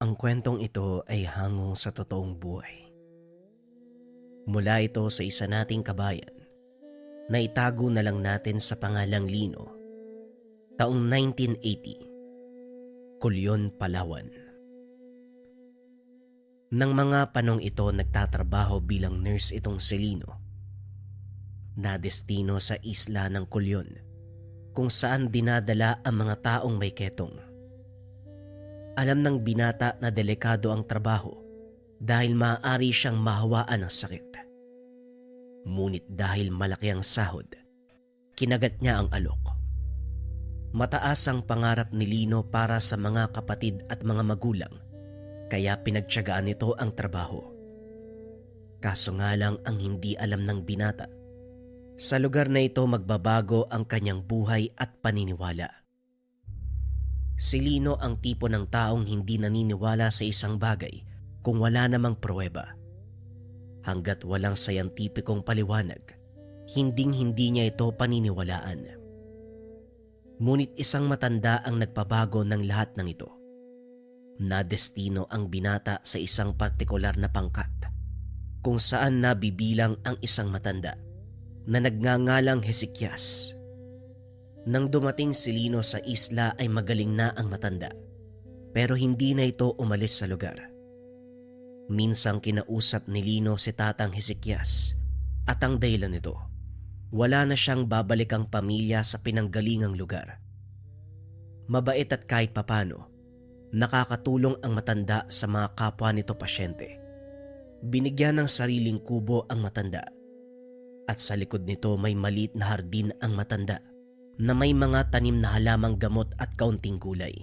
Ang kwentong ito ay hango sa totoong buhay. Mula ito sa isa nating kabayan na itago na lang natin sa pangalang Lino, taong 1980, Culion, Palawan. Nang mga panong ito nagtatrabaho bilang nurse itong si Lino, na destino sa isla ng Culion kung saan dinadala ang mga taong may ketong. Alam ng binata na delikado ang trabaho dahil maaari siyang mahawaan ng sakit. Ngunit dahil malaki ang sahod, kinagat niya ang alok. Mataas ang pangarap ni Lino para sa mga kapatid at mga magulang, kaya pinagtiyagaan nito ang trabaho. Kaso nga lang ang hindi alam ng binata, sa lugar na ito magbabago ang kanyang buhay at paniniwala. Si Lino ang tipo ng taong hindi naniniwala sa isang bagay kung wala namang pruweba. Hanggat walang sayantipikong paliwanag, hinding-hindi niya ito paniniwalaan. Ngunit isang matanda ang nagpabago ng lahat ng ito. Nadestino ang binata sa isang partikular na pangkat, kung saan nabibilang ang isang matanda na nagngangalang Hezekias. Nang dumating si Lino sa isla ay magaling na ang matanda, pero hindi na ito umalis sa lugar. Minsang kinausap ni Lino si Tatang Hezekias at ang dahilan nito, wala na siyang babalikang pamilya sa pinanggalingang lugar. Mabait at kahit papano, nakakatulong ang matanda sa mga kapwa nito pasyente. Binigyan ng sariling kubo ang matanda at sa likod nito may maliit na hardin ang matanda na may mga tanim na halamang gamot at kaunting gulay.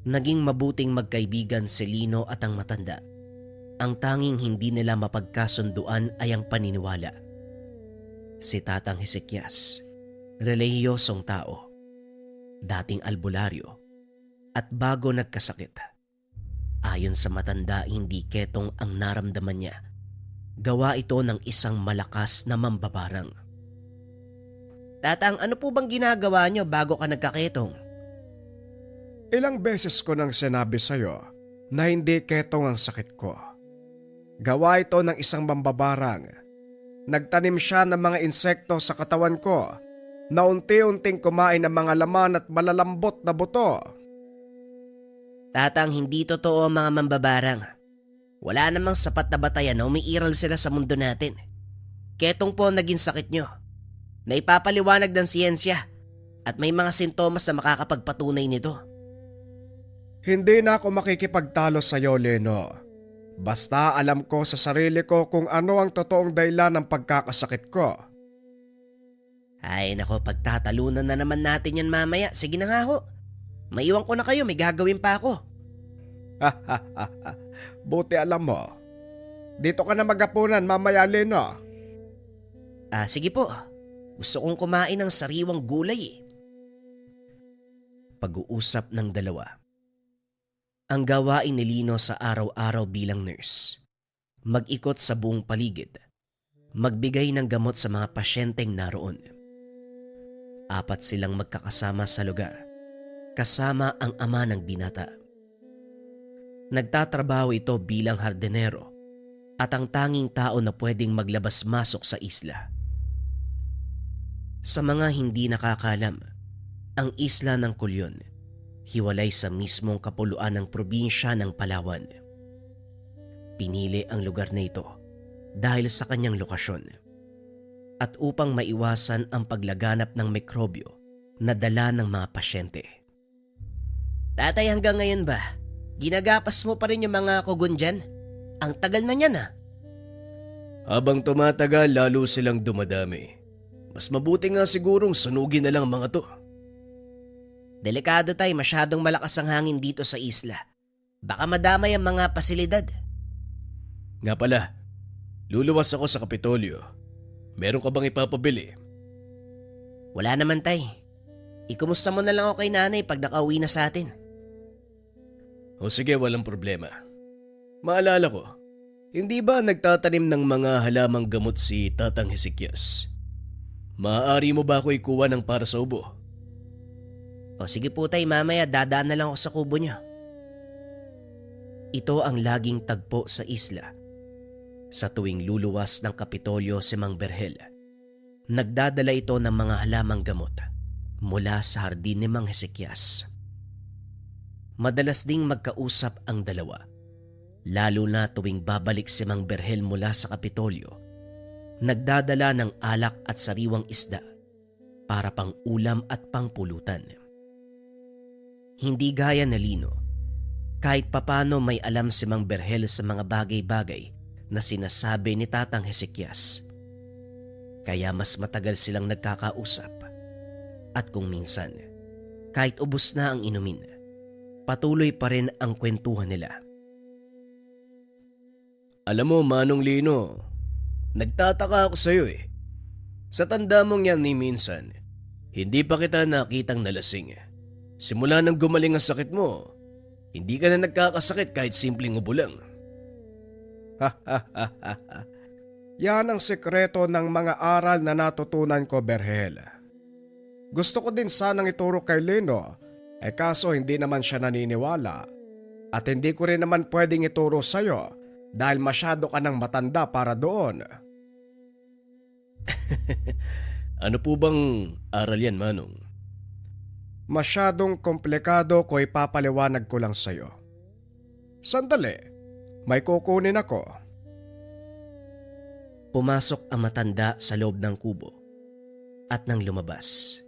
Naging mabuting magkaibigan si Lino at ang matanda. Ang tanging hindi nila mapagkasunduan ay ang paniniwala. Si Tatang Hezekias, relihiyosong tao, dating albularyo, at bago nagkasakit, ayon sa matanda hindi ketong ang naramdaman niya. Gawa ito ng isang malakas na mambabarang. Tatang, ano po bang ginagawa niyo bago ka nagkaketong? Ilang beses ko nang sinabi sa'yo na hindi ketong ang sakit ko. Gawa ito ng isang mambabarang. Nagtanim siya ng mga insekto sa katawan ko na unti-unting kumain ng mga laman at malalambot na buto. Tatang, hindi totoo ang mga mambabarang. Wala namang sapat na batayan na umiiral sila sa mundo natin. Ketong po ang naging sakit nyo. Naipapaliwanag ng siyensya at may mga sintomas na makakapagpatunay nito. Hindi na ako makikipagtalo sa iyo, Leno. Basta alam ko sa sarili ko kung ano ang totoong dahilan ng pagkakasakit ko. Ay nako, pagtatalunan na naman natin yan mamaya. Sige na nga ho. Maiwan ko na kayo, may gagawin pa ako. Buti alam mo. Dito ka na magapunan mamaya, Leno. Sige po. Gusto kong kumain ng sariwang gulay eh. Pag-uusap ng dalawa. Ang gawain ni Lino sa araw-araw bilang nurse, mag-ikot sa buong paligid, magbigay ng gamot sa mga pasyenteng naroon. 4 silang magkakasama sa lugar, kasama ang ama ng binata. Nagtatrabaho ito bilang hardinero at ang tanging tao na pwedeng maglabas-masok sa isla. Sa mga hindi nakakalam, ang isla ng Culion hiwalay sa mismong kapuluan ng probinsya ng Palawan. Pinili ang lugar na ito dahil sa kanyang lokasyon at upang maiwasan ang paglaganap ng mikrobyo na dala ng mga pasyente. Tatay, hanggang ngayon ba, ginagapas mo pa rin yung mga kugon dyan? Ang tagal na niyan Habang tumatagal, lalo silang dumadami. Mas mabuti nga sigurong sunugin na lang mga to. Delikado tay, masyadong malakas ang hangin dito sa isla. Baka madamay ang mga pasilidad. Nga pala, luluwas ako sa Kapitolyo. Meron ka bang ipapabili? Wala naman tay. Ikumusta mo na lang ako kay nanay pag nakauwi na sa atin. O sige, walang problema. Maalala ko, hindi ba nagtatanim ng mga halamang gamot si Tatang Hezekias? Maaari mo ba ako ikuha ng para sa ubo? O sige po tay, mamaya dadaan na lang ako sa kubo niyo. Ito ang laging tagpo sa isla. Sa tuwing luluwas ng Kapitolyo si Mang Berhel, nagdadala ito ng mga halamang gamot mula sa hardin ni Mang Hesekias. Madalas ding magkausap ang dalawa, lalo na tuwing babalik si Mang Berhel mula sa Kapitolyo. Nagdadala ng alak at sariwang isda para pang ulam at pangpulutan. Hindi gaya na Lino, kahit papano may alam si Mang Berhel sa mga bagay-bagay na sinasabi ni Tatang Hesekias. Kaya mas matagal silang nagkakausap. At kung minsan, kahit ubos na ang inumin, patuloy pa rin ang kwentuhan nila. Alam mo, Manong Lino, nagtataka ako sa iyo eh. Sa tanda mong yan ni minsan, hindi pa kita nakitang nalasing. Simula nang gumaling ang sakit mo, hindi ka na nagkakasakit kahit simpleng ubo lang. Yan ang sekreto ng mga aral na natutunan ko, Berhel. Gusto ko din sanang ituro kay Lino, kaso hindi naman siya naniniwala. At hindi ko rin naman pwedeng ituro sa'yo dahil masyado ka nang matanda para doon. Ano po bang aral yan, Manong? Masyadong komplikado ko, ipapaliwanag ko lang sa'yo. Sandali. May kukunin ako. Pumasok ang matanda sa loob ng kubo at nang lumabas,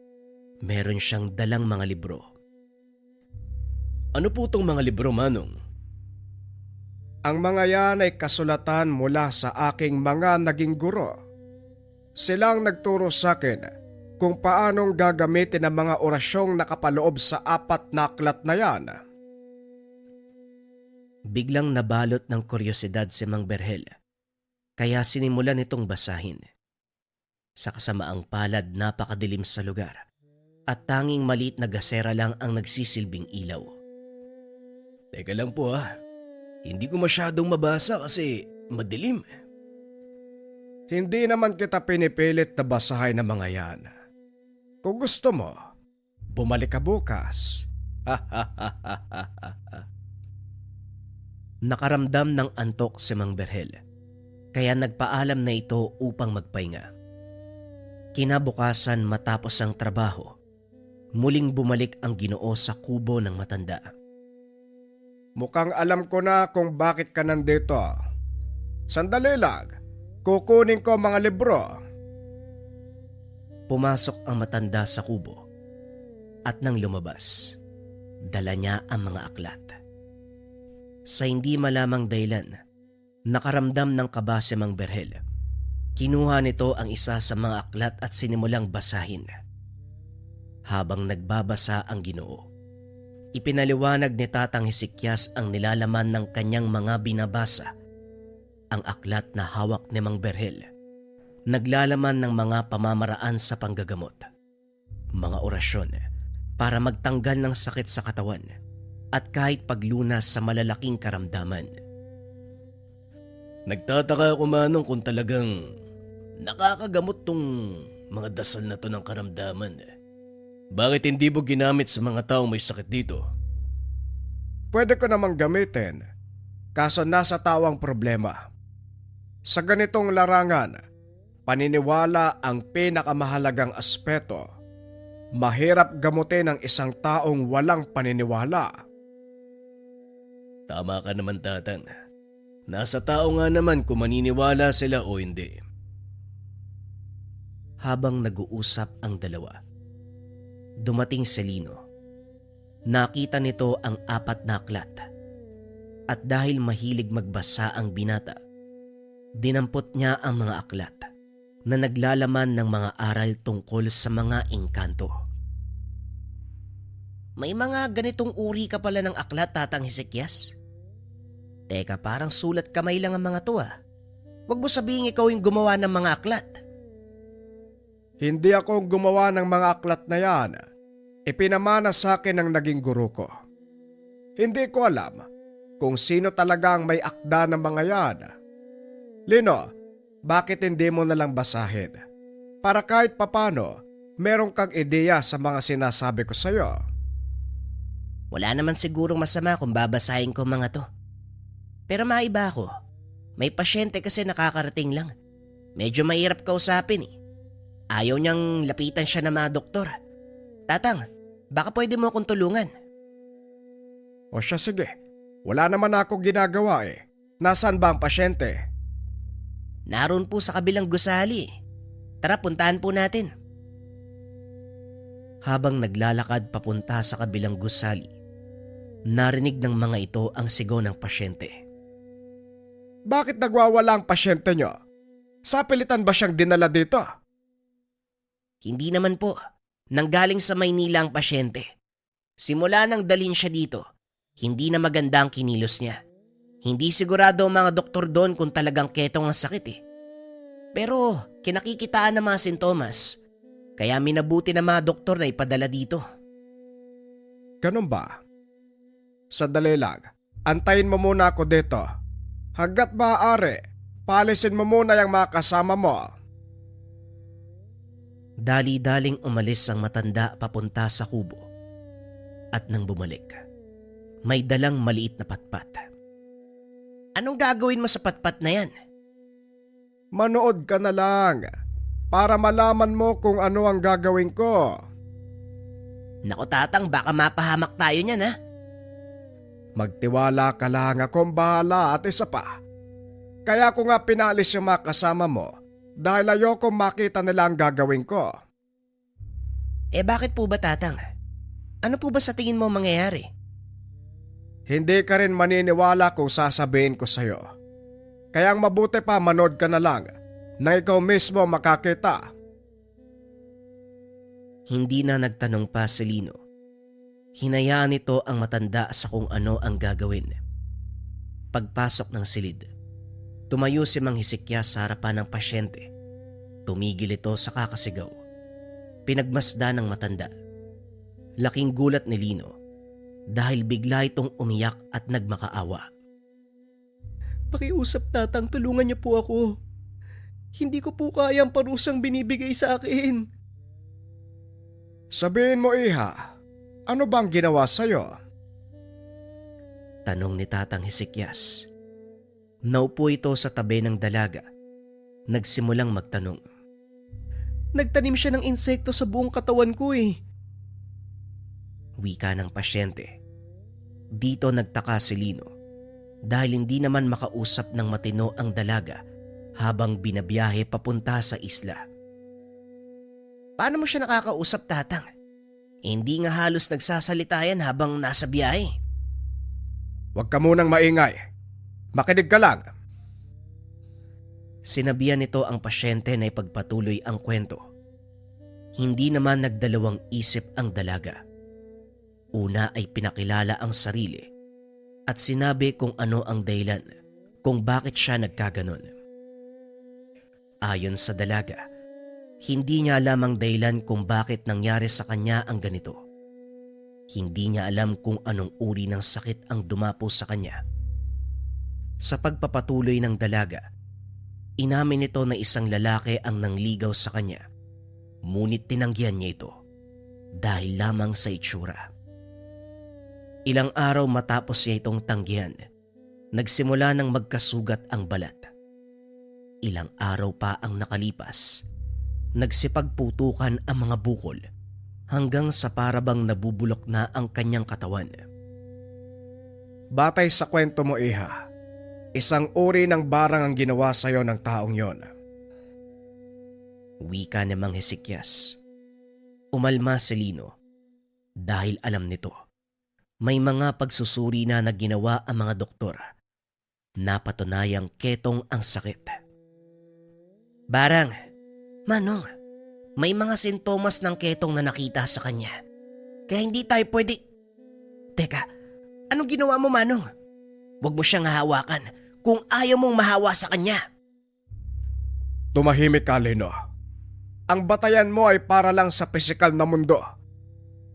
meron siyang dalang mga libro. Ano po tong mga libro, Manong? Ang mga yan ay kasulatan mula sa aking mga naging guro. Silang nagturo sa akin kung paanong gagamitin ang mga orasyong nakapaloob sa 4 na aklat na yan. Biglang nabalot ng kuryosidad si Mang Berhel, kaya sinimulan itong basahin. Sa kasamaang palad, napakadilim sa lugar at tanging maliit na gasera lang ang nagsisilbing ilaw. Teka lang po hindi ko masyadong mabasa kasi madilim. Hindi naman kita pinipilit na basahin ang mga yan. Kung gusto mo, bumalik ka bukas. Nakaramdam ng antok si Mang Berhel, kaya nagpaalam na ito upang magpahinga. Kinabukasan matapos ang trabaho, muling bumalik ang Ginoo sa kubo ng matanda. Mukhang alam ko na kung bakit ka nandito. Sandali lang, kukunin ko mga libro. Pumasok ang matanda sa kubo at nang lumabas, dala niya ang mga aklat. Sa hindi malamang dahilan, nakaramdam ng kaba si Mang Berhel. Kinuha nito ang isa sa mga aklat at sinimulang basahin. Habang nagbabasa ang Ginoo, ipinaliwanag ni Tatang Hesekias ang nilalaman ng kanyang mga binabasa. Ang aklat na hawak ni Mang Berhel, naglalaman ng mga pamamaraan sa panggagamot, mga orasyon para magtanggal ng sakit sa katawan, at kahit paglunas sa malalaking karamdaman. Nagtataka ako, Manong, kung talagang nakakagamot tong mga dasal na to ng karamdaman. Bakit hindi mo ginamit sa mga taong may sakit dito? Pwede ko namang gamitin, kaso nasa tao ang problema. Sa ganitong larangan, paniniwala ang pinakamahalagang aspeto. Mahirap gamutin ang isang taong walang paniniwala. Tama ka naman, Tatang. Nasa tao nga naman kung maniniwala sila o hindi. Habang nag-uusap ang dalawa, dumating si Lino. Nakita nito ang 4 na aklat. At dahil mahilig magbasa ang binata, dinampot niya ang mga aklat na naglalaman ng mga aral tungkol sa mga engkanto. May mga ganitong uri ka pala ng aklat, Tatang Hesekias? Teka, parang sulat kamay lang ang mga to . Huwag mo sabihin ikaw yung gumawa ng mga aklat. Hindi ako gumawa ng mga aklat na yan. Ipinamana sa akin ng naging guro ko. Hindi ko alam kung sino talaga ang may akda ng mga yan. Lino, bakit hindi mo nalang basahin? Para kahit papano, meron kang ideya sa mga sinasabi ko sa'yo. Wala naman sigurong masama kung babasahin ko mga to. Pero maiba ako. May pasyente kasi nakakarating lang. Medyo mahirap kausapin eh. Ayaw niyang lapitan siya ng mga doktor. Tatang, baka pwede mo akong tulungan. O siya, sige. Wala naman ako ginagawa eh. Nasaan ba ang pasyente? Naroon po sa kabilang gusali. Tara, puntahan po natin. Habang naglalakad papunta sa kabilang gusali, narinig ng mga ito ang sigaw ng pasyente. Bakit nagwawala ang pasyente nyo? Sa pilitan ba siyang dinala dito? Hindi naman po. Nanggaling sa Maynila ang pasyente. Simula nang dalhin siya dito, hindi na maganda ang kinilos niya. Hindi sigurado ang mga doktor doon kung talagang ketong ang sakit eh. Pero kinakikitaan ng mga sintomas, kaya minabuti ng mga doktor na ipadala dito. Ganun ba? Sandali lang. Antayin mo muna ako dito. Hanggat maaari, paalisin mo muna yung mga kasama mo. Dali-daling umalis ang matanda papunta sa kubo. At nang bumalik, may dalang maliit na patpat. Anong gagawin mo sa patpat na yan? Manood ka na lang para malaman mo kung ano ang gagawin ko. Naku tatang, baka mapahamak tayo niyan ha. Magtiwala ka lang, akong bahala at isa pa. Kaya ko nga pinalis yung mga kasama mo dahil ayoko makita nila ang gagawin ko. Eh bakit po ba tatang? Ano po ba sa tingin mo mangyayari? Hindi ka rin maniniwala kung sasabihin ko sa'yo. Kaya ang mabuti pa manood ka na lang na ikaw mismo makakita. Hindi na nagtanong pa si Lino. Hinayaan nito ang matanda sa kung ano ang gagawin. Pagpasok ng silid, tumayo si Mang Hezekias sa harapan ng pasyente. Tumigil ito sa kakasigaw. Pinagmasdan ng matanda. Laking gulat ni Lino dahil bigla itong umiyak at nagmakaawa. Pakiusap tatang, tulungan niyo po ako. Hindi ko po kaya ang parusang binibigay sa akin. Sabihin mo, iha, ano bang ginawa sa'yo? Tanong ni Tatang Hezekias. Naupo ito sa tabi ng dalaga. Nagsimulang magtanong. Nagtanim siya ng insekto sa buong katawan ko eh. Wika ng pasyente. Dito nagtaka si Lino dahil hindi naman makausap ng matino ang dalaga habang binabiyahe papunta sa isla. Paano mo siya nakakausap tatang? Hindi nga halos nagsasalita yan habang nasa biyahe. Huwag ka munang maingay. Makinig ka lang. Sinabihan nito ang pasyente na ipagpatuloy ang kwento. Hindi naman nagdalawang isip ang dalaga. Una ay pinakilala ang sarili at sinabi kung ano ang dahilan kung bakit siya nagkaganon. Ayon sa dalaga, hindi niya alam ang dahilan kung bakit nangyari sa kanya ang ganito. Hindi niya alam kung anong uri ng sakit ang dumapo sa kanya. Sa pagpapatuloy ng dalaga, inamin nito na isang lalaki ang nangligaw sa kanya, ngunit tinanggihan niya ito dahil lamang sa itsura. Ilang araw matapos niya itong tanggihan, nagsimula ng magkasugat ang balat. Ilang araw pa ang nakalipas, nagsipagputukan ang mga bukol hanggang sa parabang nabubulok na ang kanyang katawan. Batay sa kwento mo, iha, isang uri ng barang ang ginawa sa'yo ng taong yon. Wika ni Mang Hezekias. Umalma si Lino dahil alam nito. May mga pagsusuri na ginawa ang mga doktor. Napatunayang ketong ang sakit. Barang, Manong, may mga sintomas ng ketong na nakita sa kanya. Kaya hindi tayo pwede... Teka, anong ginawa mo, Manong? Huwag mo siyang hahawakan kung ayaw mong mahawa sa kanya. Tumahimik ka, Lino. Ang batayan mo ay para lang sa pisikal na mundo.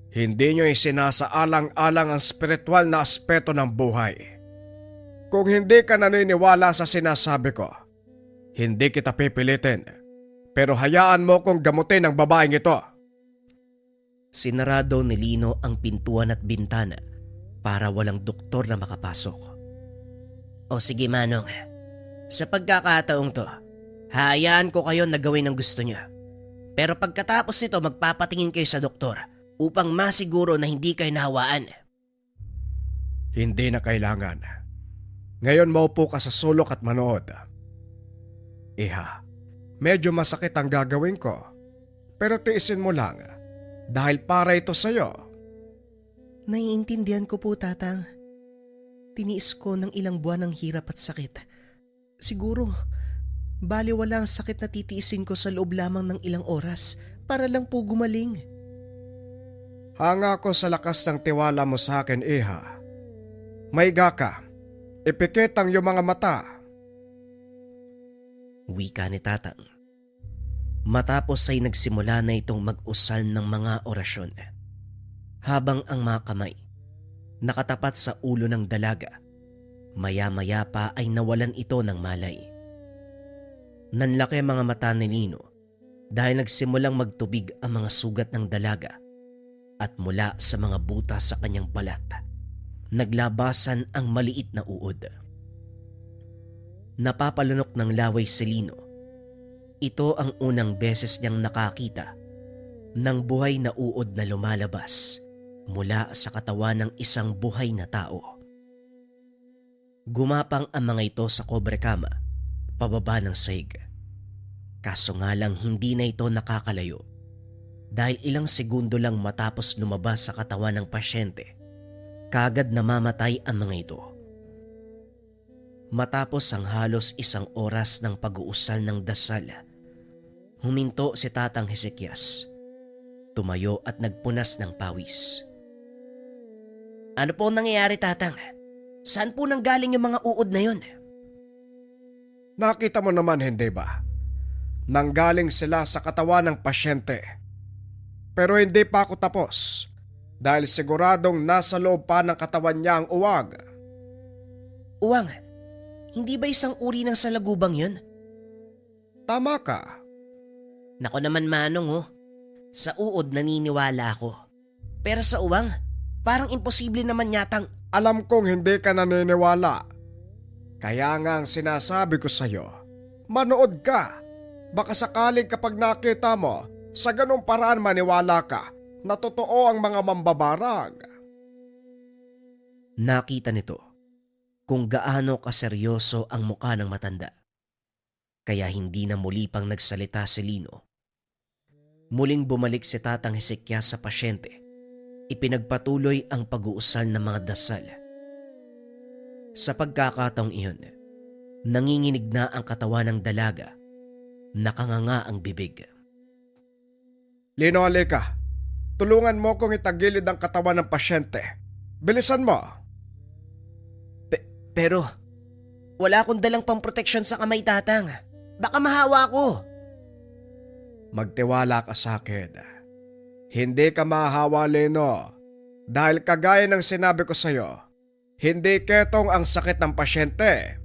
Hindi nyo isinasaalang-alang ang spiritual na aspeto ng buhay. Kung hindi ka naniniwala sa sinasabi ko, hindi kita pipilitin, pero hayaan mo kong gamutin ang babaeng ito. Sinarado ni Lino ang pintuan at bintana para walang doktor na makapasok. O sige Manong, sa pagkakataong to, hayaan ko kayo na gawin ang gusto niyo. Pero pagkatapos nito magpapatingin kayo sa doktor upang masiguro na hindi kayo nahawaan. Hindi na kailangan. Ngayon maupo ka sa sulok at manood. Iha, medyo masakit ang gagawin ko. Pero tiisin mo lang dahil para ito sa'yo. Naiintindihan ko po, Tatang. Tiniis ko ng ilang buwan ng hirap at sakit. Siguro, baliwala ang sakit na titiisin ko sa loob lamang ng ilang oras para lang po gumaling. Hanga ko sa lakas ng tiwala mo sa akin, Iha. Maiga ka. Ipikit ang iyong mga mata. Wika ni Tatang. Matapos ay nagsimula na itong mag-usal ng mga orasyon. Habang ang mga kamay nakatapat sa ulo ng dalaga, maya-maya pa ay nawalan ito ng malay. Nanlaki ang mga mata ni Lino dahil nagsimulang magtubig ang mga sugat ng dalaga at mula sa mga butas sa kanyang balat, naglabasan ang maliit na uod. Napapalunok ng laway si Lino. Ito ang unang beses niyang nakakita ng buhay na uod na lumalabas mula sa katawan ng isang buhay na tao. Gumapang ang mga ito sa kobrekama, pababa ng saig. Kaso nga lang hindi na ito nakakalayo dahil ilang segundo lang matapos lumabas sa katawan ng pasyente, kaagad namamatay ang mga ito. Matapos ang halos isang oras ng pag-uusal ng dasal, huminto si Tatang Hezekias. Tumayo at nagpunas ng pawis. Ano po nangyayari, Tatang? Saan po nanggaling yung mga uod na yun? Nakita mo naman, hindi ba? Nanggaling sila sa katawan ng pasyente. Pero hindi pa ako tapos dahil siguradong nasa loob pa ng katawan niya ang uwag. Uwang, hindi ba isang uri ng salagubang yun? Tama ka. Nako naman Manong sa uod naniniwala ako. Pero sa uwang, parang imposible naman yatang... Alam kong hindi ka naniniwala. Kaya nga ang sinasabi ko sa'yo, manood ka. Baka sakaling kapag nakita mo, sa ganung paraan maniwala ka na totoo ang mga mambabarang. Nakita nito kung gaano kaseryoso ang mukha ng matanda. Kaya hindi na muli pang nagsalita si Lino. Muling bumalik si Tatang Hezekias sa pasyente. Ipinagpatuloy ang pag-uusal ng mga dasal. Sa pagkakataong iyon, nanginginig na ang katawan ng dalaga. Nakanganga ang bibig. Lino, halika. Tulungan mo kong itagilid ang katawan ng pasyente. Bilisan mo. Pero, wala akong dalang pamproteksyon sa kamay, Tatang. Baka mahawa ko. Magtiwala ka sa akin. Hindi ka mahahawa, Lino. Dahil kagaya ng sinabi ko sa'yo, hindi ketong ang sakit ng pasyente.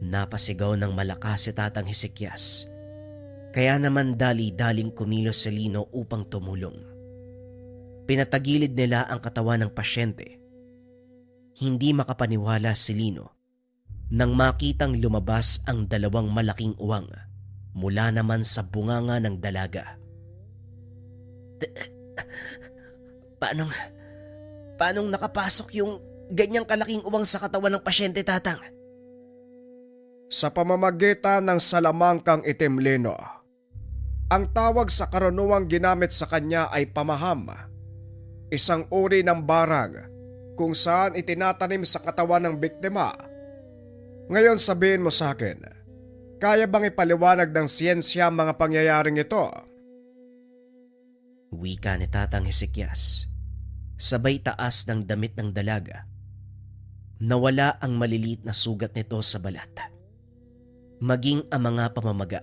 Napasigaw ng malakas si Tatang Hezekias. Kaya naman dali-daling kumilos si Lino upang tumulong. Pinatagilid nila ang katawan ng pasyente. Hindi makapaniwala si Lino nang makitang lumabas ang dalawang malaking uwang mula naman sa bunganga ng dalaga. Paanong nakapasok yung ganyang kalaking uwang sa katawan ng pasyente, Tatang? Sa pamamagitan ng salamangkang itim, Lino. Ang tawag sa karunungang ginamit sa kanya ay pamaham. Isang uri ng barang kung saan itinatanim sa katawan ng biktima. Ngayon sabihin mo sa akin, kaya bang ipaliwanag ng siyensya ang mga pangyayaring ito? Wika ni Tatang Hezekias. Sabay taas ng damit ng dalaga. Nawala ang maliliit na sugat nito sa balat. Maging ang mga pamamaga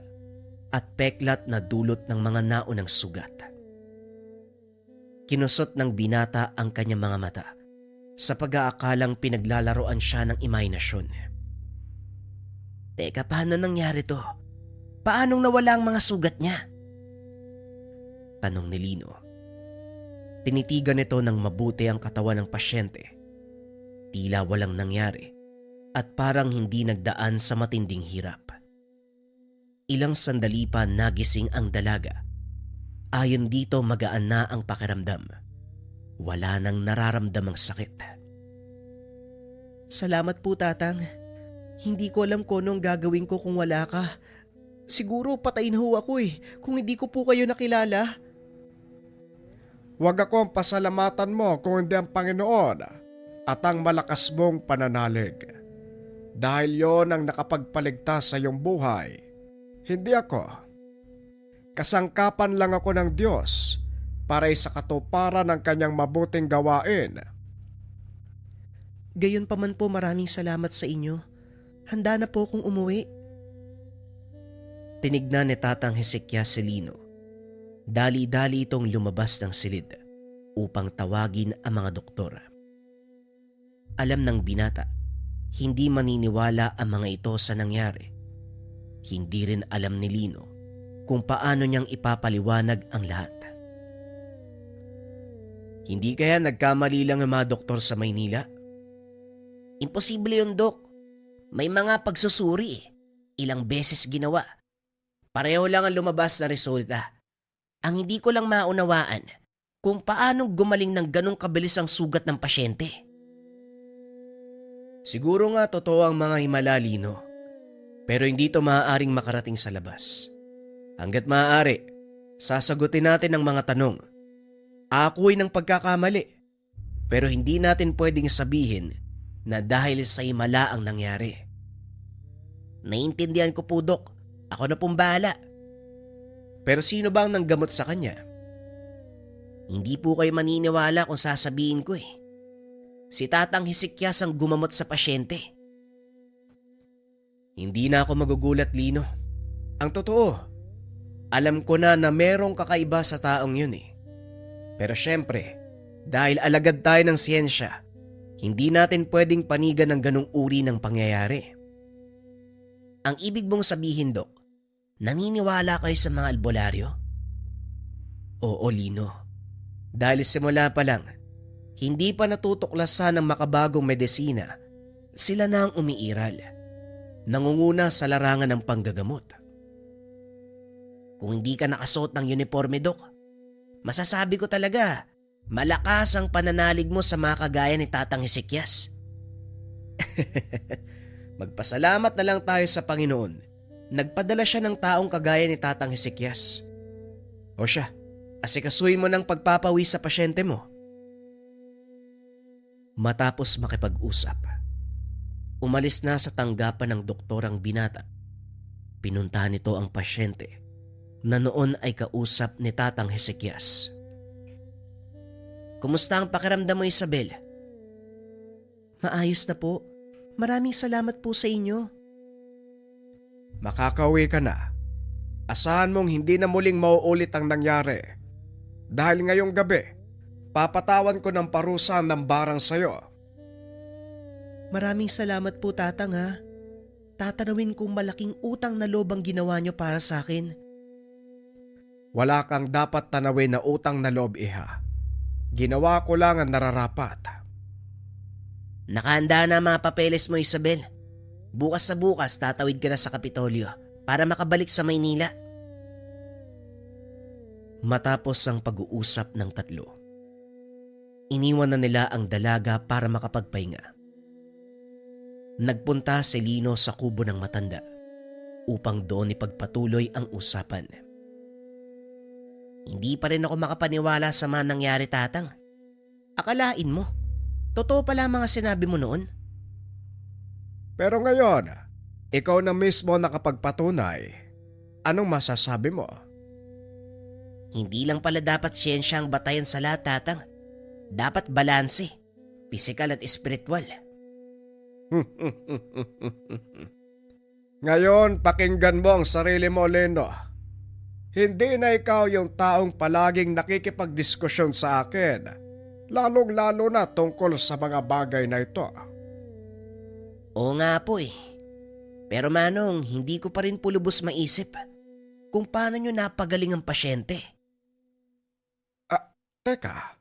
at peklat na dulot ng mga naunang sugat. Kinusot ng binata ang kanyang mga mata sa pag-aakalang pinaglalaroan siya ng imahinasyon. Teka, paano nangyari to? Paanong nawala ang mga sugat niya? Tanong ni Lino. Tinitigan nito ng mabuti ang katawan ng pasyente. Tila walang nangyari at parang hindi nagdaan sa matinding hirap. Ilang sandali pa nagising ang dalaga. Ayon dito magaan na ang pakiramdam. Wala nang nararamdamang sakit. Salamat po, Tatang. Hindi ko alam kung anong gagawin ko kung wala ka. Siguro patay na ho ako kung hindi ko po kayo nakilala. Huwag akong pasalamatan mo kung hindi ang Panginoon at ang malakas mong pananalig. Dahil yon ang nakapagpaligtas sa iyong buhay. Hindi ako. Kasangkapan lang ako ng Diyos para sa katuparan ng kanyang mabuting gawain. Gayon pa man po, maraming salamat sa inyo. Handa na po akong umuwi. Tinignan ni Tatang Hezekias si Lino. Dali-dali itong lumabas ng silid upang tawagin ang mga doktor. Alam ng binata, hindi maniniwala ang mga ito sa nangyari. Hindi rin alam ni Lino kung paano niyang ipapaliwanag ang lahat. Hindi kaya nagkamali lang ang mga doktor sa Maynila? Imposible yun, Dok. May mga pagsusuri Ilang beses ginawa. Pareho lang ang lumabas na resulta. Ang hindi ko lang maunawaan kung paano gumaling ng ganong kabilis ang sugat ng pasyente. Siguro nga totoo ang mga himala, Lino. Pero hindi ito maaaring makarating sa labas. Hanggat maaari, sasagutin natin ang mga tanong. Akuin ng pagkakamali. Pero hindi natin pwedeng sabihin na dahil sa himala ang nangyari. Naiintindihan ko po, Dok. Ako na pong bahala. Pero sino ba ang nanggamot sa kanya? Hindi po kayo maniniwala kung sasabihin ko. Si Tatang Hezekias ang gumamot sa pasyente. Hindi na ako magugulat, Lino. Ang totoo, alam ko na merong kakaiba sa taong yun. Pero syempre, dahil alagad tayo ng siyensya, hindi natin pwedeng panigan ng ganong uri ng pangyayari. Ang ibig mong sabihin, Dok, naniniwala kayo sa mga albularyo? Oo, Lino. Dahil simula pa lang, hindi pa natutuklasan ng makabagong medisina, sila na ang umiiral. Nangunguna sa larangan ng panggagamot. Kung hindi ka nakasuot ng uniforme, Dok, masasabi ko talaga, malakas ang pananalig mo sa mga kagaya ni Tatang Hezekias. Magpasalamat na lang tayo sa Panginoon. Nagpadala siya ng taong kagaya ni Tatang Hezekias. O siya, asikasuhin mo ng pagpapawi sa pasyente mo. Matapos makipag-usap, umalis na sa tanggapan ng doktor ang binata. Pinuntahan nito ang pasyente na noon ay kausap ni Tatang Hezekias. Kumusta ang pakiramdam mo, Isabel? Maayos na po. Maraming salamat po sa inyo. Makakauwi ka na. Asahan mong hindi na muling mauulit ang nangyari. Dahil ngayong gabi, papatawan ko ng parusa ng barang sayo. Maraming salamat po, Tatang, ha. Tatanawin kong malaking utang na loob ang ginawa niyo para sa akin. Wala kang dapat tanawin na utang na loob, iha. Ginawa ko lang ang nararapat. Nakahanda na mga papeles mo, Isabel. Bukas sa bukas tatawid ka na sa Kapitolyo para makabalik sa Maynila. Matapos ang pag-uusap ng tatlo, iniwan na nila ang dalaga para makapagpahinga. Nagpunta si Lino sa kubo ng matanda upang doon ipagpatuloy ang usapan. Hindi pa rin ako makapaniwala sa mga nangyari, Tatang. Akalain mo, totoo pala ang mga sinabi mo noon? Pero ngayon, ikaw na mismo nakapagpatunay. Anong masasabi mo? Hindi lang pala dapat siyensya ang batayan sa lahat, Tatang. Dapat balanse, pisikal at espiritual. Ngayon, pakinggan mo ang sarili mo, Leno. Hindi na ikaw yung taong palaging nakikipagdiskusyon sa akin, lalong-lalo na tungkol sa mga bagay na ito. Oo nga po. Pero Manong, hindi ko pa rin po lubos maisip kung paano nyo napagaling ang pasyente. Teka,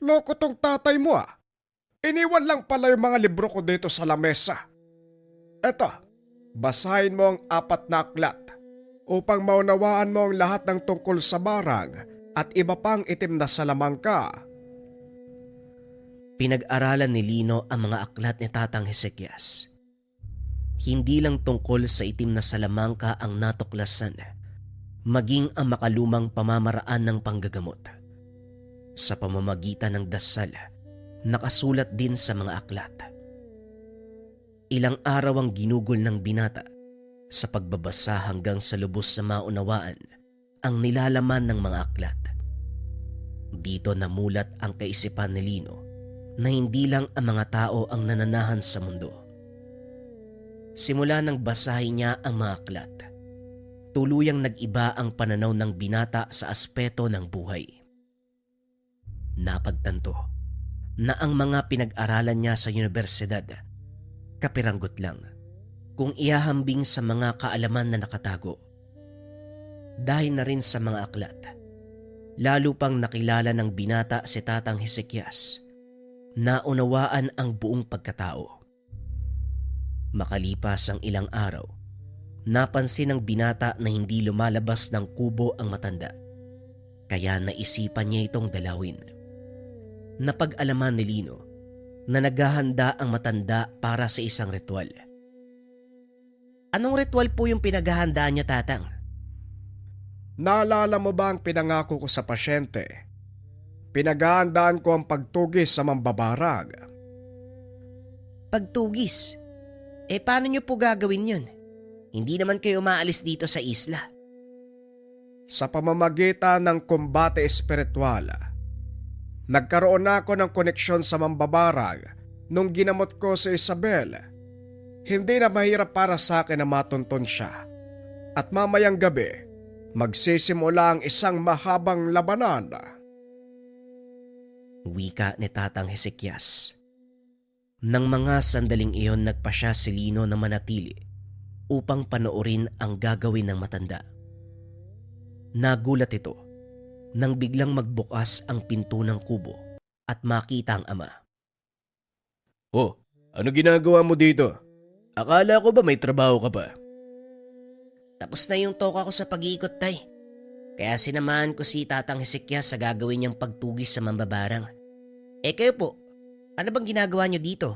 loko tong tatay mo. Iniwan lang pala yung mga libro ko dito sa lamesa. Eto, basahin mo ang 4 na aklat upang maunawaan mo ang lahat ng tungkol sa barang at iba pang itim na salamangka. Pinag-aralan ni Lino ang mga aklat ni Tatang Hezekias. Hindi lang tungkol sa itim na salamangka ang natuklasan, maging ang makalumang pamamaraan ng panggagamot. Sa pamamagitan ng dasal, nakasulat din sa mga aklat. Ilang araw ang ginugol ng binata sa pagbabasa hanggang sa lubos na maunawaan ang nilalaman ng mga aklat. Dito namulat ang kaisipan ni Lino na hindi lang ang mga tao ang nananahan sa mundo. Simula nang basahin niya ang mga aklat, tuluyang nag-iba ang pananaw ng binata sa aspeto ng buhay. Napagtanto na ang mga pinag-aralan niya sa universidad, kapiranggot lang kung ihahambing sa mga kaalaman na nakatago. Dahil na rin sa mga aklat, lalo pang nakilala ng binata si Tatang Hezekias, naunawaan ang buong pagkatao. Makalipas ang ilang araw, napansin ng binata na hindi lumalabas ng kubo ang matanda, kaya naisipan niya itong dalawin. Napag-alaman ni Lino na naghahanda ang matanda para sa isang ritual. Anong ritual po yung pinaghahandaan niya, Tatang? Naalala mo ba ang pinangako ko sa pasyente? Pinaghahandaan ko ang pagtugis sa mambabarang. Pagtugis? Paano niyo po gagawin yun? Hindi naman kayo umaalis dito sa isla. Sa pamamagitan ng kumbate espiritual, nagkaroon na ako ng koneksyon sa mambabarang nung ginamot ko si Isabel. Hindi na mahirap para sa akin na matunton siya. At mamayang gabi, magsisimula ang isang mahabang labanan. Wika ni Tatang Hezekias. Nang mga sandaling iyon, nagpasya si Lino na manatili upang panoorin ang gagawin ng matanda. Nagulat ito nang biglang magbukas ang pinto ng kubo at makita ang ama. Oh, ano ginagawa mo dito? Akala ko ba may trabaho ka pa? Tapos na yung toka ko sa pag-iikot, Tay. Kaya sinamahan ko si Tatang Hezekias sa gagawin niyang pagtugis sa mambabarang. Kayo po, ano bang ginagawa niyo dito?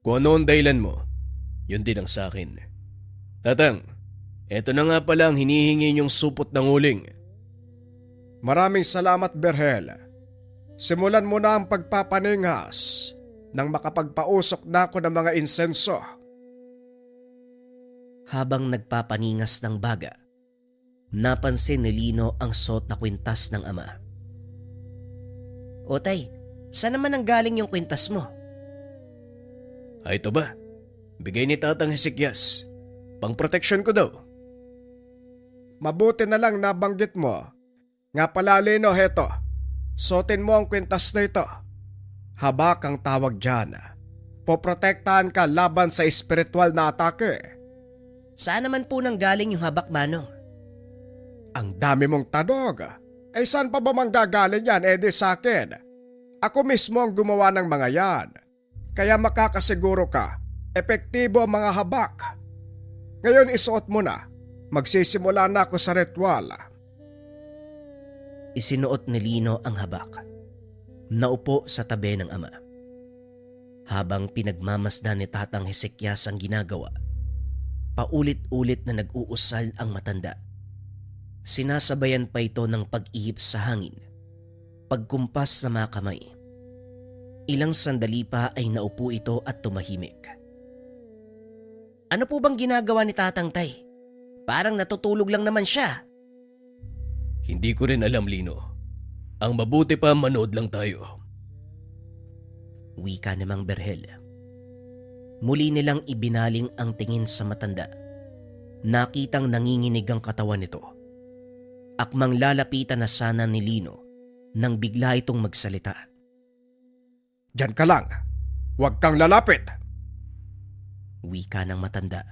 Kung ano ang dahilan mo, yun din ang sa akin. Tatang, eto na nga pala ang hinihingi niyong supot ng uling. Maraming salamat, Berhel. Simulan mo na ang pagpapaningas nang makapagpausok na ako ng mga insenso. Habang nagpapaningas ng baga, napansin ni Lino ang suot na kwintas ng ama. O Tay, saan naman ang galing yung kwintas mo? Ito ba? Bigay ni Tatang Hezekias. Pang-proteksyon ko daw. Mabuti na lang nabanggit mo. Nga pala, Lino, heto. Suotin mo ang kwintas na ito. Habak ang tawag dyan. Poprotektahan ka laban sa espiritual na atake. Saan naman po nang galing yung habak, Manong? Ang dami mong tanog. Saan pa ba manggagaling yan? Di sa akin. Ako mismo ang gumawa ng mga yan. Kaya makakasiguro ka, epektibo ang mga habak. Ngayon isuot mo na. Magsisimula na ako sa ritual. Isinuot ni Lino ang habak. Naupo sa tabi ng ama. Habang pinagmamasdan ni Tatang Hezekias ang ginagawa, paulit-ulit na nag-uusal ang matanda. Sinasabayan pa ito ng pag-ihip sa hangin, pagkumpas sa mga kamay. Ilang sandali pa ay naupo ito at tumahimik. Ano po bang ginagawa ni Tatang, Tay? Parang natutulog lang naman siya. Hindi ko rin alam, Lino. Ang mabuti pa manood lang tayo. Wika ni Mang Berhel. Muli nilang ibinaling ang tingin sa matanda. Nakitang nanginginig ang katawan nito. Akmang lalapitan na sana ni Lino nang bigla itong magsalita. Diyan ka lang. Huwag kang lalapit. Wika ng matanda.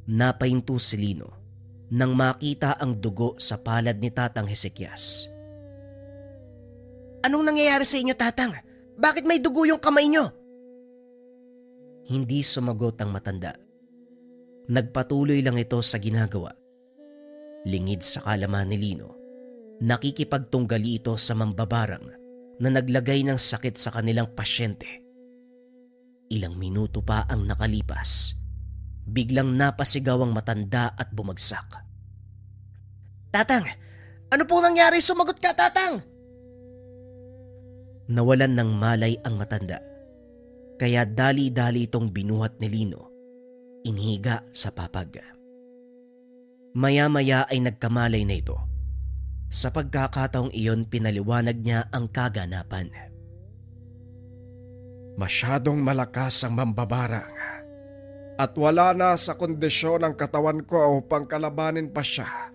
Napahinto si Lino nang makita ang dugo sa palad ni Tatang Hezekias. Anong nangyayari sa inyo, Tatang? Bakit may dugo yung kamay nyo? Hindi sumagot ang matanda. Nagpatuloy lang ito sa ginagawa. Lingid sa kalaman ni Lino, nakikipagtunggali ito sa mambabarang na naglagay ng sakit sa kanilang pasyente. Ilang minuto pa ang nakalipas. Biglang napasigaw ang matanda at bumagsak. "Tatang! Ano po nangyari? Sumagot ka, Tatang!" Nawalan ng malay ang matanda. Kaya dali-dali itong binuhat ni Lino. Inhiga sa papag. Maya-maya ay nagkamalay na ito. Sa pagkakataong iyon, pinaliwanag niya ang kaganapan. Masyadong malakas ang mambabarang at wala na sa kondisyon ang katawan ko upang kalabanin pa siya.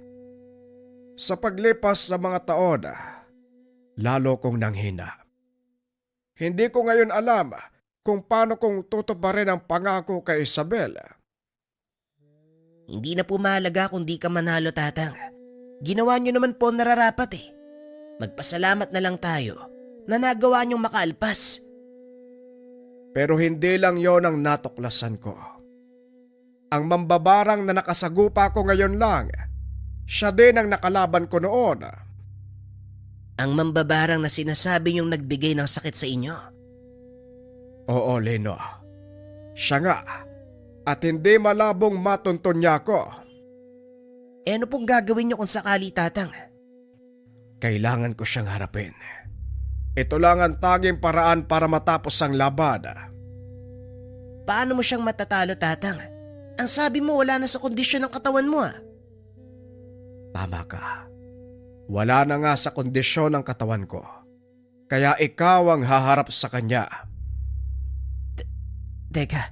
Sa paglipas ng mga taon, lalo kong nanghina. Hindi ko ngayon alam kung paano kong tutuparin ang pangako kay Isabel. Hindi na po mahalaga kung di ka manalo, Tatang. Ginawa niyo naman po ang nararapat eh. Magpasalamat na lang tayo na nagawa niyong makaalpas. Pero hindi lang yon ang natuklasan ko. Ang mambabarang na nakasagupa ko ngayon lang, siya din ang nakalaban ko noon. Ang mambabarang na sinasabi niyong nagbigay ng sakit sa inyo. Oo, Lino. Siya nga. At hindi malabong matuntun niya ako. Ano pong gagawin niyo kung sakali, Tatang? Kailangan ko siyang harapin. Ito lang ang tanging paraan para matapos ang laban. Paano mo siyang matatalo, Tatang? Ang sabi mo wala na sa kondisyon ng katawan mo ah. Tama ka. Wala na nga sa kondisyon ng katawan ko. Kaya ikaw ang haharap sa kanya. Teka,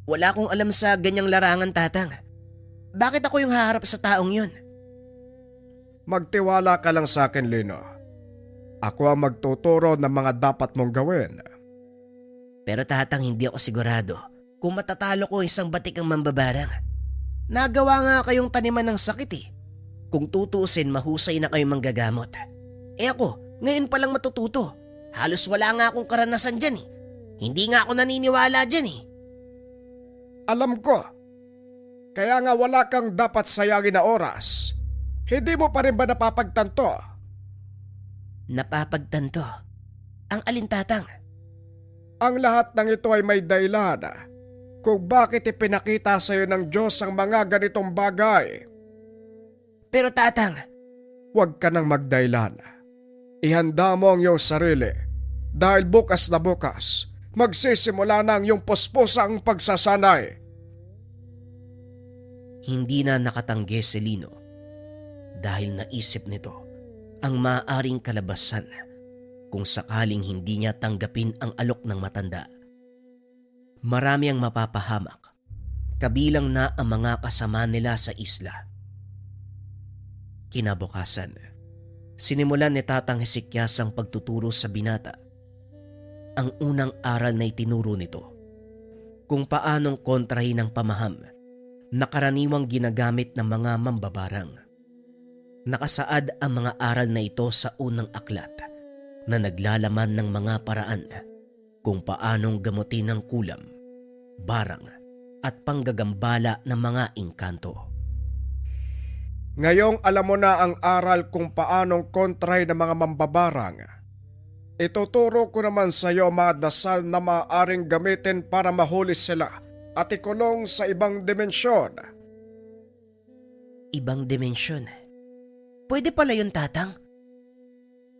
wala akong alam sa ganyang larangan, Tatang. Bakit ako yung haharap sa taong yun? Magtiwala ka lang sa akin, Lino. Ako ang magtuturo ng mga dapat mong gawin. Pero Tatang, hindi ako sigurado kung matatalo ko isang batikang mambabarang. Nagawa nga kayong taniman ng sakit eh. Kung tutuusin, mahusay na kayong manggagamot. Ako, ngayon pa lang matututo. Halos wala nga akong karanasan dyan eh. Hindi nga ako naniniwala dyan eh. Alam ko. Kaya nga wala kang dapat sayangin na oras. Hindi mo pa rin ba napapagtanto? Napapagtanto? Ang alin, Tatang? Ang lahat ng ito ay may dahilan kung bakit ipinakita sa iyo ng Diyos ang mga ganitong bagay. Pero Tatang, huwag ka nang magdahilan. Ihanda mo ang iyong sarili dahil bukas na bukas magsisimula na ang iyong puspusang pagsasanay. hindi na nakatanggi si Lino dahil naisip nito ang maaaring kalabasan kung sakaling hindi niya tanggapin ang alok ng matanda. Marami ang mapapahamak, kabilang na ang mga kasama nila sa isla. Kinabukasan, sinimulan ni Tatang Hezekias ang pagtuturo sa binata. Ang unang aral na itinuro nito, kung paanong kontrahin ang pamaham na karaniwang ginagamit ng mga mambabarang. Nakasaad ang mga aral na ito sa unang aklat na naglalaman ng mga paraan kung paanong gamutin ang kulam, barang at panggagambala ng mga engkanto. Ngayong alam mo na ang aral kung paanong kontray ng mga mambabarang, ituturo ko naman sa iyo mga dasal na maaaring gamitin para mahuli sila at ikulong sa ibang dimensyon. Ibang dimensyon? Pwede pala yun, Tatang?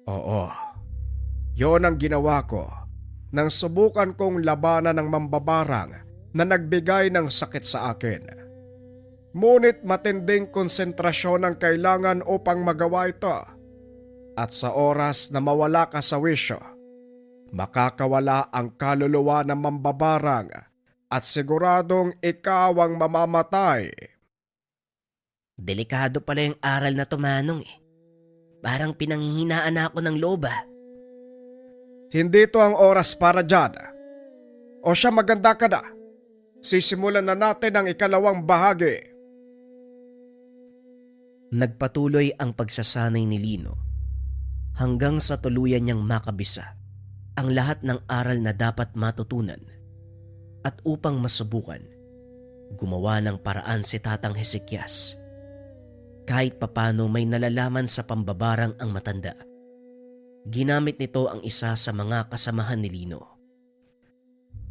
Oo. Yon ang ginawa ko nang subukan kong labanan ng mambabarang na nagbigay ng sakit sa akin. Ngunit matinding konsentrasyon ang kailangan upang magawa ito. At sa oras na mawala ka sa wisyo, makakawala ang kaluluwa ng mambabarang at siguradong ikaw ang mamamatay. Delikado pala yung aral na tumanong eh. Parang pinanghihinaan na ako ng loob ah. Hindi to ang oras para dyan. O siya, maganda ka na. Sisimulan na natin ang ikalawang bahagi. Nagpatuloy ang pagsasanay ni Lino hanggang sa tuluyan niyang makabisa ang lahat ng aral na dapat matutunan. At upang masubukan, gumawa ng paraan si Tatang Hezekias. Kahit papano may nalalaman sa pambabarang ang matanda. Ginamit nito ang isa sa mga kasamahan ni Lino.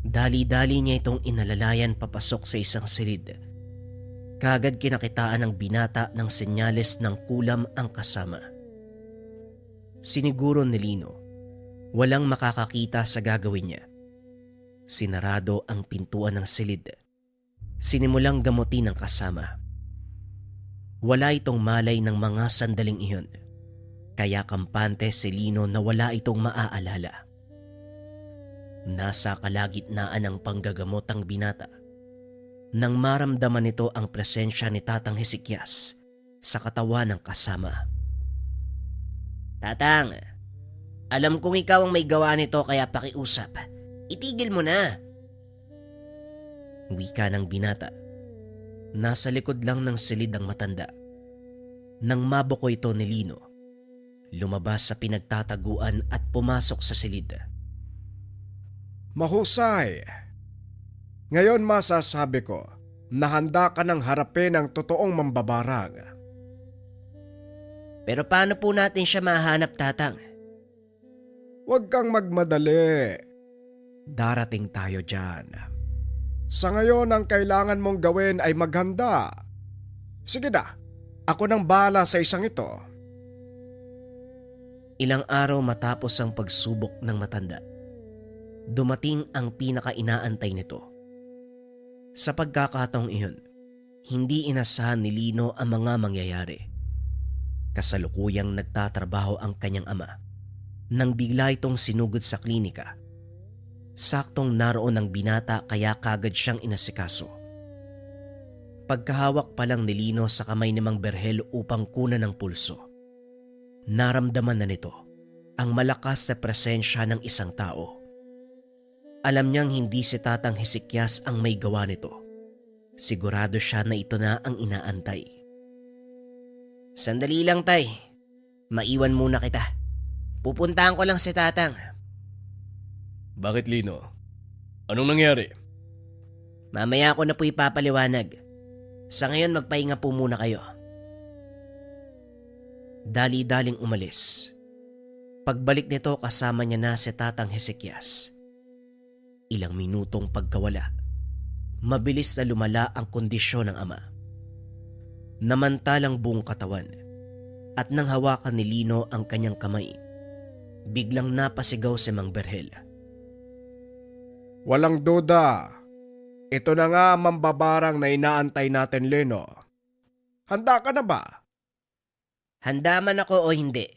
Dali-dali niya itong inalalayan papasok sa isang silid. Kaagad kinakitaan ng binata ng senyales ng kulam ang kasama. Siniguro ni Lino, walang makakakita sa gagawin niya. Sinarado ang pintuan ng silid. Sinimulang gamutin ang kasama. Wala itong malay ng mga sandaling iyon. Kaya kampante si Lino na wala itong maaalala. Nasa kalagitnaan ng panggagamot ang binata nang maramdaman nito ang presensya ni Tatang Hezekias sa katawan ng kasama. "Tatang, alam kong ikaw ang may gawa nito kaya pakiusap. Itigil mo na." Wika ng binata. Nasa likod lang ng silid ang matanda. Nang mabuko ito ni Lino, lumabas sa pinagtataguan at pumasok sa silid. Mahusay. Ngayon masasabi ko na handa ka ng harapin ang totoong mambabarang. Pero paano po natin siya mahanap, Tatang? Huwag kang magmadali. Darating tayo dyan. Sa ngayon ang kailangan mong gawin ay maghanda. Sige na, ako nang bahala sa isang ito. Ilang araw matapos ang pagsubok ng matanda, dumating ang pinaka-inaantay nito. Sa pagkakataong iyon, hindi inasahan ni Lino ang mga mangyayari. Kasalukuyang nagtatrabaho ang kanyang ama nang bigla itong sinugod sa klinika. Saktong naroon ang binata kaya kagad siyang inasikaso. Pagkahawak pa lang ni Lino sa kamay ni Mang Berhel upang kunan ng pulso, naramdaman na nito ang malakas na presensya ng isang tao. Alam niyang hindi si Tatang Hezekias ang may gawa nito. Sigurado siya na ito na ang inaantay. "Sandali lang, tay. Maiwan muna kita. Pupuntahan ko lang si Tatang." Bakit, Lino? Anong nangyari? "Mamaya ko na po ipapaliwanag. Sa ngayon magpahinga po muna kayo." Dali-daling umalis. Pagbalik nito kasama niya na si Tatang Hezekias. Ilang minutong pagkawala, mabilis na lumala ang kondisyon ng ama. Namantalang buong katawan at nang hawakan ni Lino ang kanyang kamay, biglang napasigaw si Mang Berhel. Walang duda. Ito na nga ang mambabarang na inaantay natin, Lino. Handa ka na ba? Handa man ako o hindi,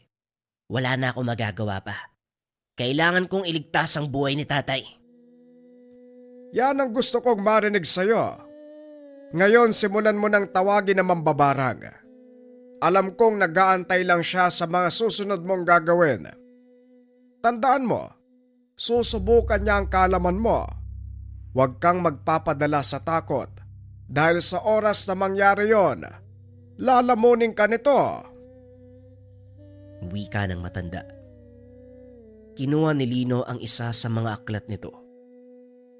wala na ako magagawa pa. Kailangan kong iligtas ang buhay ni tatay. Yan ang gusto kong marinig sa'yo. Ngayon simulan mo nang tawagin ang mambabarang. Alam kong nag-aantay lang siya sa mga susunod mong gagawin. Tandaan mo, susubukan niya ang kaalaman mo. Huwag kang magpapadala sa takot dahil sa oras na mangyari yon, lalamunin ka nito. Wika ng matanda. Kinuha ni Lino ang isa sa mga aklat nito.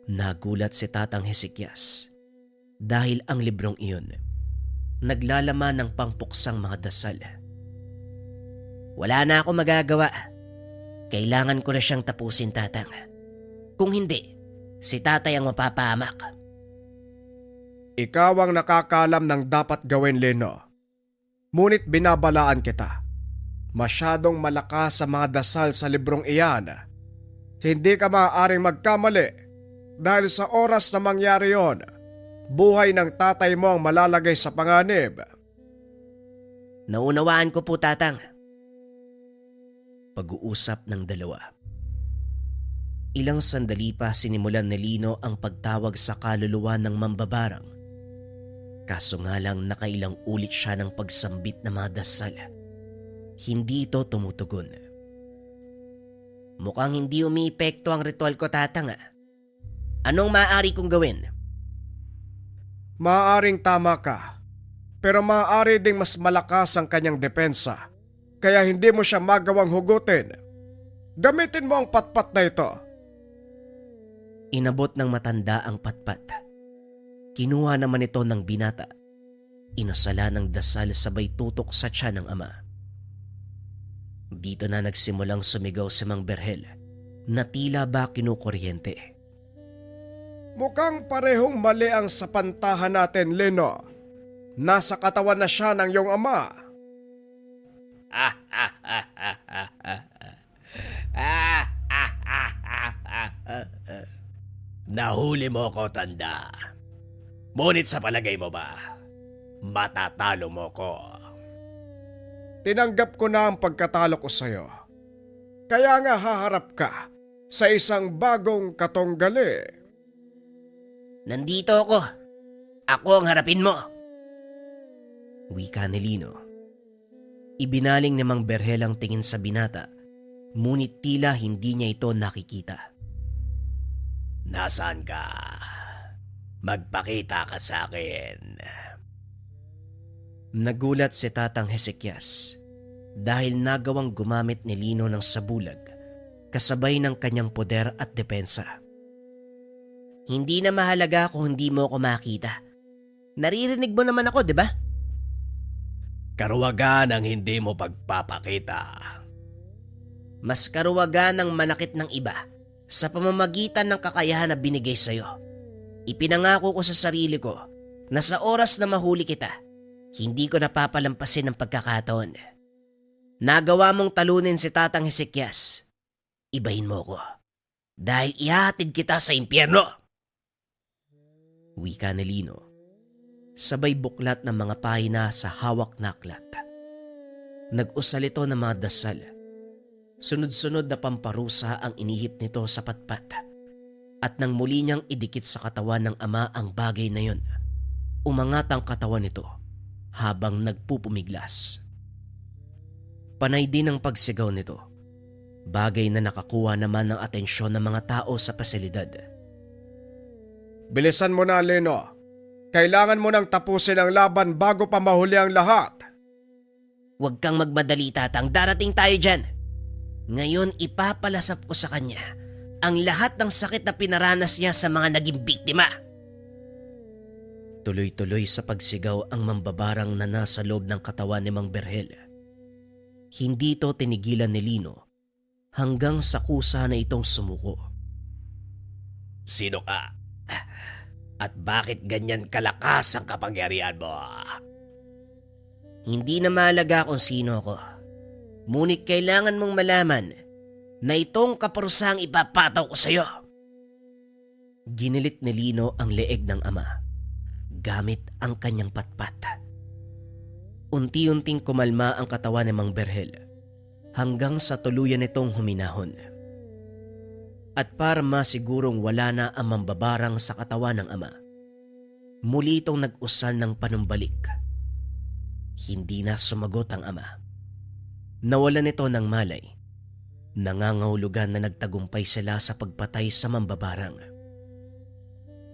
Nagulat si Tatang Hezekias dahil ang librong iyon naglalaman ng pangpuksang mga dasal. Wala na ako magagawa. Kailangan ko na siyang tapusin, Tatang. Kung hindi, si tatay ang mapapahamak. Ikaw ang nakakalam ng dapat gawin, Lino. Ngunit binabalaan kita. Masyadong malakas sa mga dasal sa librong iyan. Hindi ka maaaring magkamali dahil sa oras na mangyari yon, buhay ng tatay mo ang malalagay sa panganib. Naunawaan ko po, Tatang. Pag-uusap ng dalawa. Ilang sandali pa sinimulan ni Lino ang pagtawag sa kaluluwa ng mambabarang. Kaso nga lang nakailang ulit siya ng pagsambit na mga dasal. Hindi ito tumutugon. Mukhang hindi umiepekto ang ritual ko, Tatang. Anong maaari kong gawin? Maaaring tama ka, pero maaari ding mas malakas ang kanyang depensa, kaya hindi mo siya magawang hugutin. Gamitin mo ang patpat na ito. Inabot ng matanda ang patpat. Kinuha naman ito ng binata. Inasala ng dasal sabay tutok sa tiyan ng ama. Dito na nagsimulang sumigaw si Mang Berhel na tila ba kinukuryente. Mukhang parehong mali ang sapantahan natin, Lino. Nasa katawan na siya ng iyong ama. Nahuli mo ko, tanda. Ngunit sa palagay mo ba, matatalo mo ko? Tinanggap ko na ang pagkatalo ko sa'yo. Kaya nga haharap ka sa isang bagong katunggali. Nandito ako. Ako ang harapin mo. Wika ni Lino. Ibinaling ni Mang Berhel ang tingin sa binata, ngunit tila hindi niya ito nakikita. Nasaan ka? Magpakita ka sa akin. Nagulat si Tatang Hezekias dahil nagawang gumamit ni Lino ng sabulag kasabay ng kanyang poder at depensa. Hindi na mahalaga kung hindi mo ako makita. Naririnig mo naman ako, di ba? Karuwagan ang hindi mo pagpapakita. Mas karuwagan ang manakit ng iba sa pamamagitan ng kakayahan na binigay sa'yo. Ipinangako ko sa sarili ko na sa oras na mahuli kita, hindi ko napapalampasin ang pagkakataon. Nagawa mong talunin si Tatang Hezekias. Ibahin mo ko dahil ihahatid kita sa impyerno. Wika ni Lino, sabay buklat ng mga pahina sa hawak na aklat. Nag-usal ito ng mga dasal. Sunod-sunod na pamparusa ang inihip nito sa patpat. At nang muli niyang idikit sa katawan ng ama ang bagay na yon, umangat ang katawan nito habang nagpupumiglas. Panay din ang pagsigaw nito, bagay na nakakuha naman ng atensyon ng mga tao sa pasilidad. Bilisan mo na, Lino. Kailangan mo nang tapusin ang laban bago pa mahuli ang lahat. Huwag kang magmadali, Tatang. Darating tayo dyan. Ngayon ipapalasap ko sa kanya ang lahat ng sakit na pinaranas niya sa mga naging biktima. Tuloy-tuloy sa pagsigaw ang mambabarang na nasa loob ng katawan ni Mang Berhel. Hindi ito tinigilan ni Lino hanggang sa kusa na itong sumuko. Sino ka? At bakit ganyan kalakas ang kapangyarihan mo? Hindi na mahalaga kung sino ako. Ngunit kailangan mong malaman na itong kaparusang ipapataw ko sa'yo. Ginilit ni Lino ang leeg ng ama gamit ang kanyang patpat. Unti-unting kumalma ang katawan ni Mang Berhel hanggang sa tuluyan nitong huminahon. At para masigurong wala na ang mambabarang sa katawan ng ama, muli itong nag-usal ng panumbalik. Hindi na sumagot ang ama. Nawalan ito ng malay. Nangangahulugan na nagtagumpay sila sa pagpatay sa mambabarang.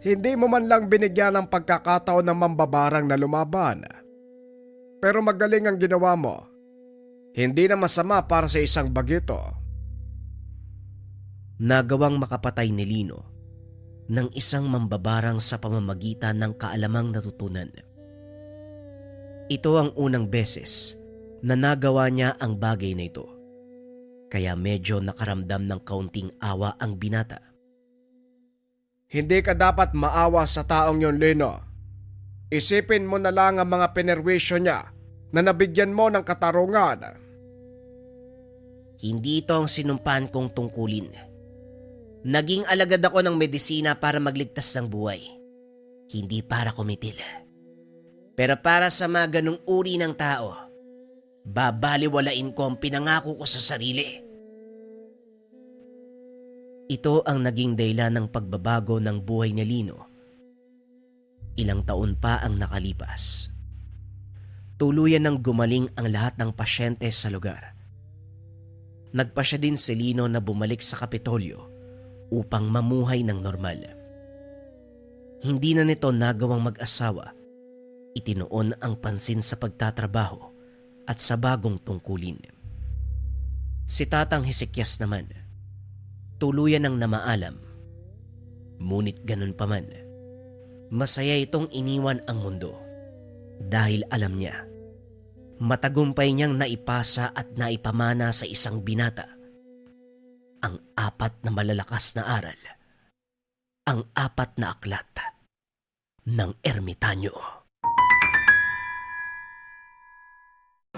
Hindi mo man lang binigyan ng pagkakataon ng mambabarang na lumaban. Pero magaling ang ginawa mo. Hindi na masama para sa isang bagito. Nagawang makapatay ni Lino ng isang mambabarang sa pamamagitan ng kaalamang natutunan. Ito ang unang beses na nagawa niya ang bagay na ito, kaya medyo nakaramdam ng kaunting awa ang binata. Hindi ka dapat maawa sa taong yon, Lino. Isipin mo na lang ang mga penerwisyo niya na nabigyan mo ng katarungan. Hindi ito ang sinumpaan kong tungkulin. Naging alagad ako ng medisina para magligtas ng buhay. Hindi para kumitil. Pero para sa mga ganong uri ng tao, babaliwalain ko ang pinangako ko sa sarili. Ito ang naging dahilan ng pagbabago ng buhay ni Lino. Ilang taon pa ang nakalipas. Tuluyan ng gumaling ang lahat ng pasyente sa lugar. Nagpasya din si Lino na bumalik sa Kapitolyo upang mamuhay ng normal. Hindi na nito nagawang mag-asawa. Itinoon ang pansin sa pagtatrabaho at sa bagong tungkulin. Si Tatang Hezekias naman, tuluyan ng namaalam. Ngunit ganun pa man, masaya itong iniwan ang mundo dahil alam niya, matagumpay niyang naipasa at naipamana sa isang binata ang 4 na malalakas na aral, ang 4 na aklat ng ermitanyo.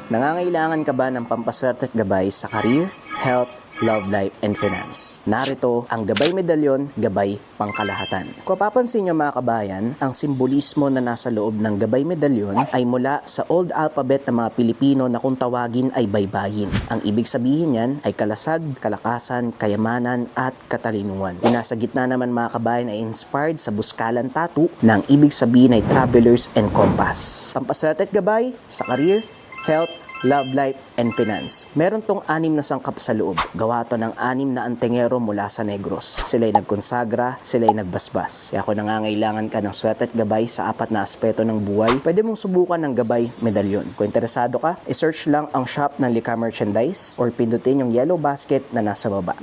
Nangangailangan ka ba ng pampaswerte at gabay sa career, health, love life, and finance? Narito ang Gabay Medalyon, Gabay Pangkalahatan. Kung papansin nyo mga kabayan, ang simbolismo na nasa loob ng Gabay Medalyon ay mula sa old alphabet ng mga Pilipino na kung tawagin ay baybayin. Ang ibig sabihin yan ay kalasag, kalakasan, kayamanan, at katalinuhan. Yung nasa gitna naman mga kabayan ay inspired sa buskalan tattoo na ang ibig sabihin ay travelers and compass. Pampaswerte at gabay sa career, health, love life, and finance. Meron tong 6 na sangkap sa loob. Gawa to ng 6 na antingero mula sa Negros. Sila'y nagkonsagra, sila'y nagbasbas. Kaya kung nangangailangan ka ng swerte at gabay sa 4 na aspeto ng buhay, pwede mong subukan ng Gabay Medalyon. Kung interesado ka, i-search lang ang shop ng Lika Merchandise or pindutin yung yellow basket na nasa baba.